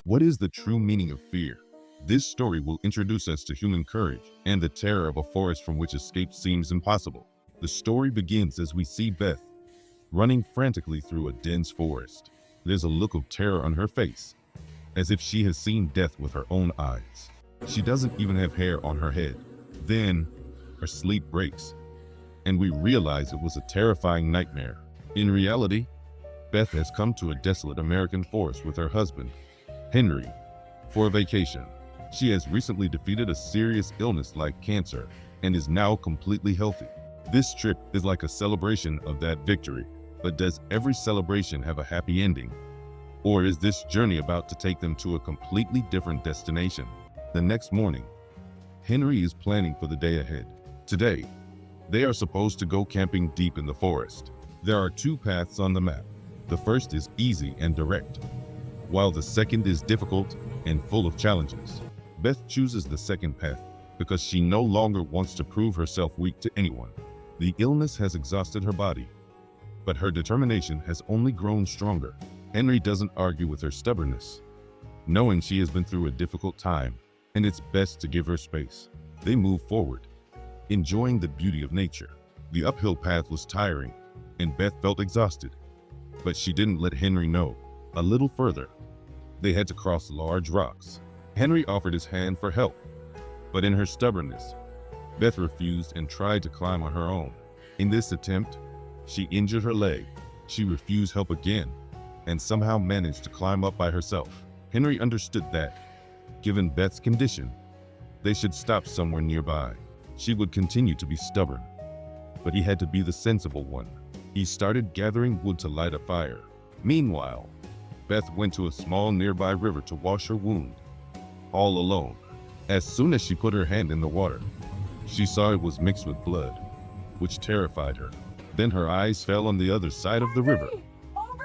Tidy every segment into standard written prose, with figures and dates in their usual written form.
What is the true meaning of fear? This story will introduce us to human courage and the terror of a forest from which escape seems impossible. The story begins as we see Beth running frantically through a dense forest. There's a look of terror on her face, as if she has seen death with her own eyes. She doesn't even have hair on her head. Then, her sleep breaks, and we realize it was a terrifying nightmare. In reality, Beth has come to a desolate American forest with her husband, Henry, for a vacation. She has recently defeated a serious illness like cancer and is now completely healthy. This trip is like a celebration of that victory. But does every celebration have a happy ending? Or is this journey about to take them to a completely different destination? The next morning, Henry is planning for the day ahead. Today, they are supposed to go camping deep in the forest. There are two paths on the map. The first is easy and direct, while the second is difficult and full of challenges. Beth chooses the second path because she no longer wants to prove herself weak to anyone. The illness has exhausted her body, but her determination has only grown stronger. Henry doesn't argue with her stubbornness, knowing she has been through a difficult time and it's best to give her space. They move forward, enjoying the beauty of nature. The uphill path was tiring and Beth felt exhausted, but she didn't let Henry know. A little further, they had to cross large rocks. Henry offered his hand for help, but in her stubbornness, Beth refused and tried to climb on her own. In this attempt, she injured her leg. She refused help again and somehow managed to climb up by herself. Henry understood that, given Beth's condition, they should stop somewhere nearby. She would continue to be stubborn, but he had to be the sensible one. He started gathering wood to light a fire. Meanwhile, Beth went to a small nearby river to wash her wound, all alone. As soon as she put her hand in the water, she saw it was mixed with blood, which terrified her. Then her eyes fell on the other side of the river,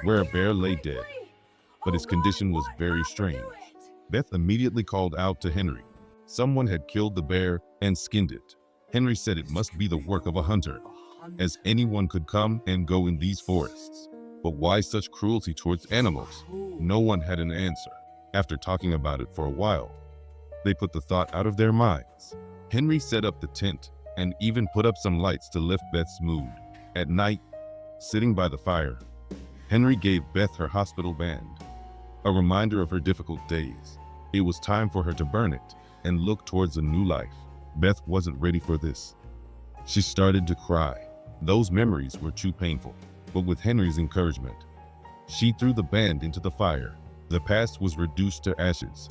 where a bear lay dead, but his condition was very strange. Beth immediately called out to Henry. Someone had killed the bear and skinned it. Henry said it must be the work of a hunter, as anyone could come and go in these forests. But why such cruelty towards animals? No one had an answer. After talking about it for a while, they put the thought out of their minds. Henry set up the tent and even put up some lights to lift Beth's mood. At night, sitting by the fire, Henry gave Beth her hospital band, a reminder of her difficult days. It was time for her to burn it and look towards a new life. Beth wasn't ready for this. She started to cry. Those memories were too painful. But with Henry's encouragement, she threw the band into the fire. The past was reduced to ashes,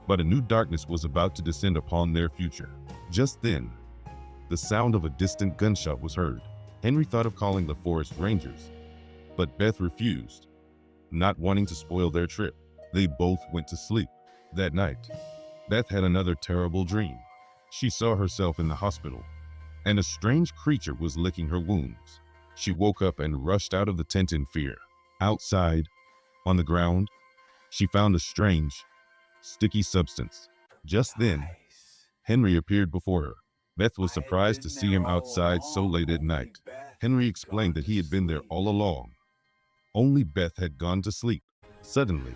but a new darkness was about to descend upon their future. Just then, the sound of a distant gunshot was heard. Henry thought of calling the forest rangers, but Beth refused, not wanting to spoil their trip. They both went to sleep. That night, Beth had another terrible dream. She saw herself in the hospital, and a strange creature was licking her wounds. She woke up and rushed out of the tent in fear. Outside, on the ground, she found a strange, sticky substance. Just then, Henry appeared before her. Beth was surprised to see him outside so late at night. Henry explained that he had been there all along. Only Beth had gone to sleep. Suddenly,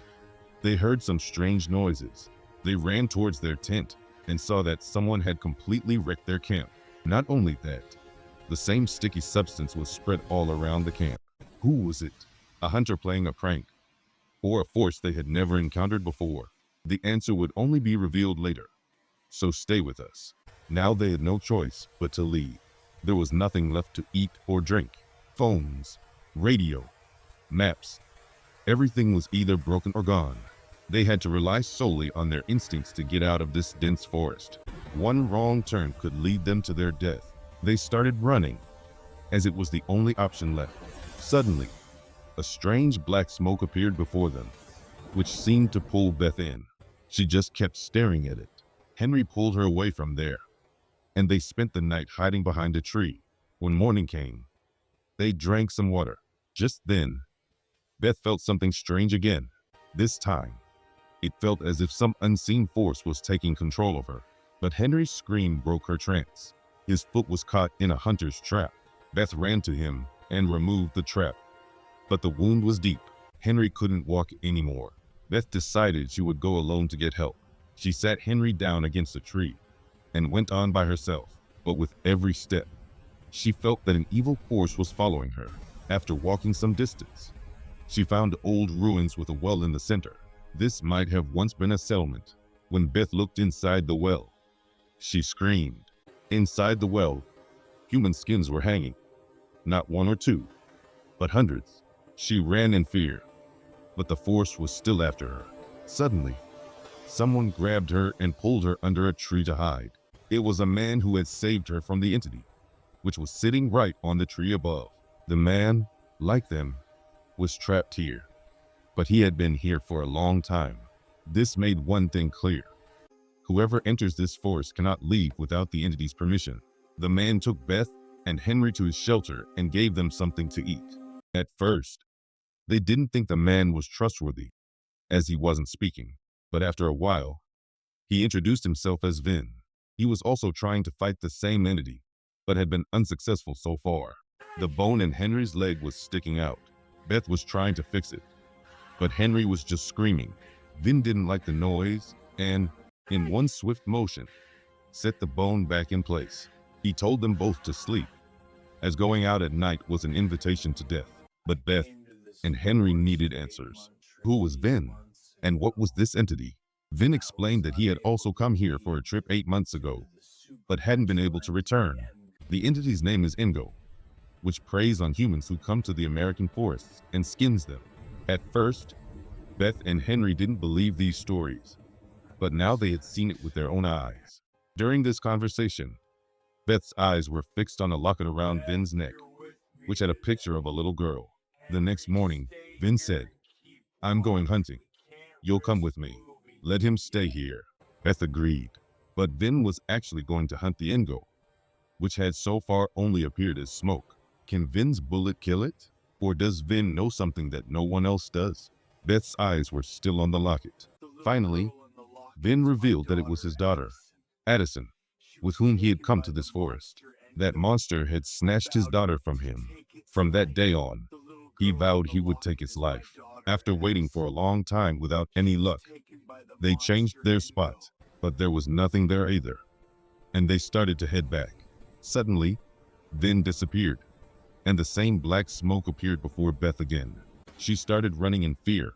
they heard some strange noises. They ran towards their tent and saw that someone had completely wrecked their camp. Not only that, the same sticky substance was spread all around the camp. Who was it? A hunter playing a prank? Or a force they had never encountered before? The answer would only be revealed later. So stay with us. Now they had no choice but to leave. There was nothing left to eat or drink. Phones, radio, maps, everything was either broken or gone. They had to rely solely on their instincts to get out of this dense forest. One wrong turn could lead them to their death. They started running, as it was the only option left. Suddenly, a strange black smoke appeared before them, which seemed to pull Beth in. She just kept staring at it. Henry pulled her away from there, and they spent the night hiding behind a tree. When morning came, they drank some water. Just then, Beth felt something strange again. This time, it felt as if some unseen force was taking control of her. But Henry's scream broke her trance. His foot was caught in a hunter's trap. Beth ran to him and removed the trap, but the wound was deep. Henry couldn't walk anymore. Beth decided she would go alone to get help. She sat Henry down against a tree and went on by herself, but with every step, she felt that an evil force was following her. After walking some distance, she found old ruins with a well in the center. This might have once been a settlement. When Beth looked inside the well, she screamed. Inside the well, human skins were hanging. Not one or two, but hundreds. She ran in fear, but the force was still after her. Suddenly, someone grabbed her and pulled her under a tree to hide. It was a man who had saved her from the entity, which was sitting right on the tree above. The man, like them, was trapped here, but he had been here for a long time. This made one thing clear. Whoever enters this forest cannot leave without the entity's permission. The man took Beth and Henry to his shelter and gave them something to eat. At first, they didn't think the man was trustworthy, as he wasn't speaking. But after a while, he introduced himself as Vin. He was also trying to fight the same entity, but had been unsuccessful so far. The bone in Henry's leg was sticking out. Beth was trying to fix it, but Henry was just screaming. Vin didn't like the noise and, in one swift motion, set the bone back in place. He told them both to sleep, as going out at night was an invitation to death. But Beth and Henry needed answers. Who was Vin? And what was this entity? Vin explained that he had also come here for a trip 8 months ago, but hadn't been able to return. The entity's name is Ingo, which preys on humans who come to the American forests and skins them. At first, Beth and Henry didn't believe these stories, but now they had seen it with their own eyes. During this conversation, Beth's eyes were fixed on a locket around Vin's neck, which had a picture of a little girl. The next morning, Vin said, "I'm going hunting. You'll come with me. Let him stay here." Beth agreed, but Vin was actually going to hunt the Ingo, which had so far only appeared as smoke. Can Vin's bullet kill it? Or does Vin know something that no one else does? Beth's eyes were still on the locket. Finally, Vin revealed that it was his daughter, Addison, with whom he had come to this forest. That monster had snatched his daughter from him. From that day on, he vowed he would take its life. After waiting for a long time without any luck, they changed their spot, but there was nothing there either, and they started to head back. Suddenly, Vin disappeared, and the same black smoke appeared before Beth again. She started running in fear,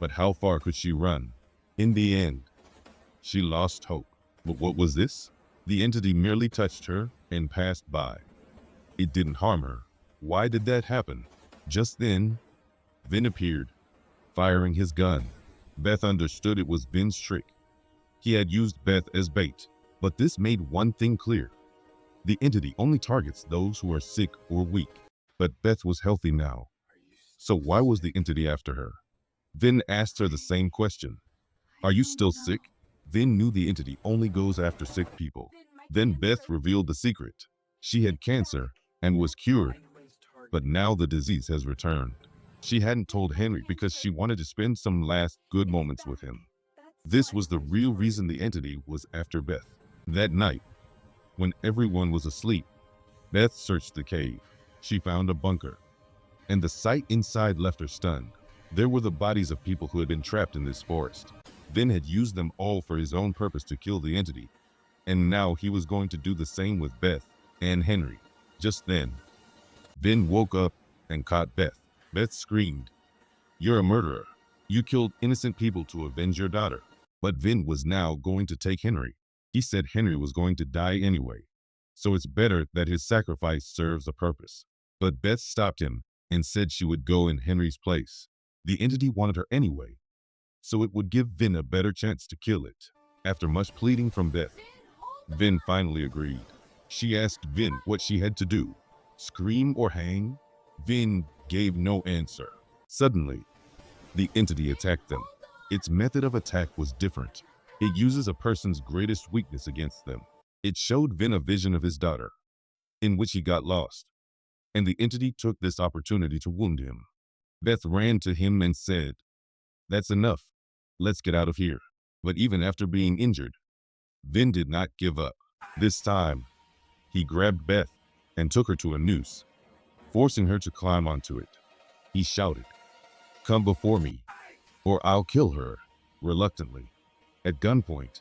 but how far could she run? In the end, she lost hope. But what was this? The entity merely touched her and passed by. It didn't harm her. Why did that happen? Just then, Vin appeared, firing his gun. Beth understood it was Vin's trick. He had used Beth as bait, but this made one thing clear. The entity only targets those who are sick or weak, but Beth was healthy now. So why was the entity after her? Vin asked her the same question. "Are you still sick?" Vin knew the entity only goes after sick people. Then Beth revealed the secret. She had cancer and was cured, but now the disease has returned. She hadn't told Henry because she wanted to spend some last good moments with him. This was the real reason the entity was after Beth. That night, when everyone was asleep, Beth searched the cave. She found a bunker, and the sight inside left her stunned. There were the bodies of people who had been trapped in this forest. Vin had used them all for his own purpose to kill the entity, and now he was going to do the same with Beth and Henry. Just then, Vin woke up and caught Beth. Beth screamed, "You're a murderer. You killed innocent people to avenge your daughter." But Vin was now going to take Henry. He said Henry was going to die anyway, so it's better that his sacrifice serves a purpose. But Beth stopped him and said she would go in Henry's place. The entity wanted her anyway, so it would give Vin a better chance to kill it. After much pleading from Beth, Vin finally agreed. She asked Vin what she had to do, scream or hang. Vin gave no answer. Suddenly, the entity attacked them. Its method of attack was different. It uses a person's greatest weakness against them. It showed Vin a vision of his daughter, in which he got lost, and the entity took this opportunity to wound him. Beth ran to him and said, "That's enough. Let's get out of here." But even after being injured, Vin did not give up. This time, he grabbed Beth and took her to a noose, forcing her to climb onto it. He shouted, "Come before me." or I'll kill her. Reluctantly, at gunpoint,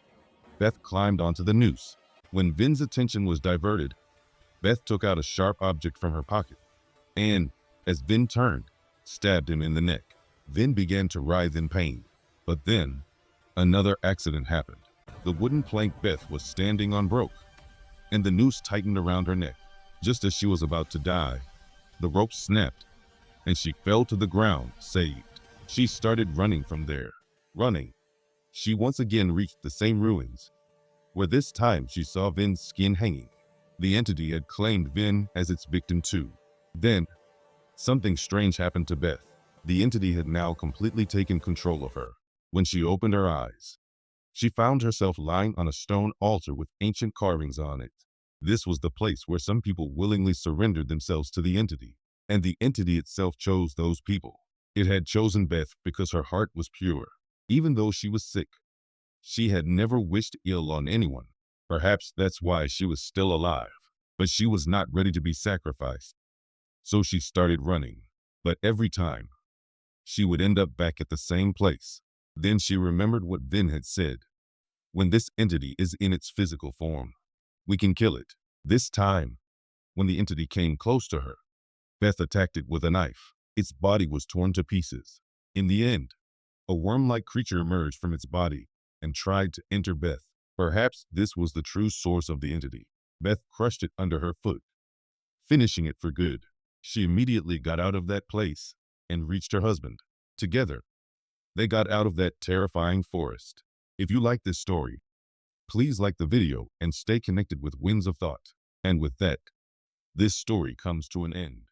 Beth climbed onto the noose. When Vin's attention was diverted, Beth took out a sharp object from her pocket and, as Vin turned, stabbed him in the neck. Vin began to writhe in pain. But then, another accident happened. The wooden plank Beth was standing on broke, and the noose tightened around her neck. Just as she was about to die, the rope snapped, and she fell to the ground, saved. She started running from there. Running, she once again reached the same ruins, where this time she saw Vin's skin hanging. The entity had claimed Vin as its victim too. Then, something strange happened to Beth. The entity had now completely taken control of her. When she opened her eyes, she found herself lying on a stone altar with ancient carvings on it. This was the place where some people willingly surrendered themselves to the entity, and the entity itself chose those people. It had chosen Beth because her heart was pure. Even though she was sick, she had never wished ill on anyone. Perhaps that's why she was still alive. But she was not ready to be sacrificed. So she started running. But every time, she would end up back at the same place. Then she remembered what Vin had said. When this entity is in its physical form, we can kill it. This time, when the entity came close to her, Beth attacked it with a knife. Its body was torn to pieces. In the end, a worm-like creature emerged from its body and tried to enter Beth. Perhaps this was the true source of the entity. Beth crushed it under her foot, finishing it for good. She immediately got out of that place and reached her husband. Together, they got out of that terrifying forest. If you like this story, please like the video and stay connected with Winds of Thought. And with that, this story comes to an end.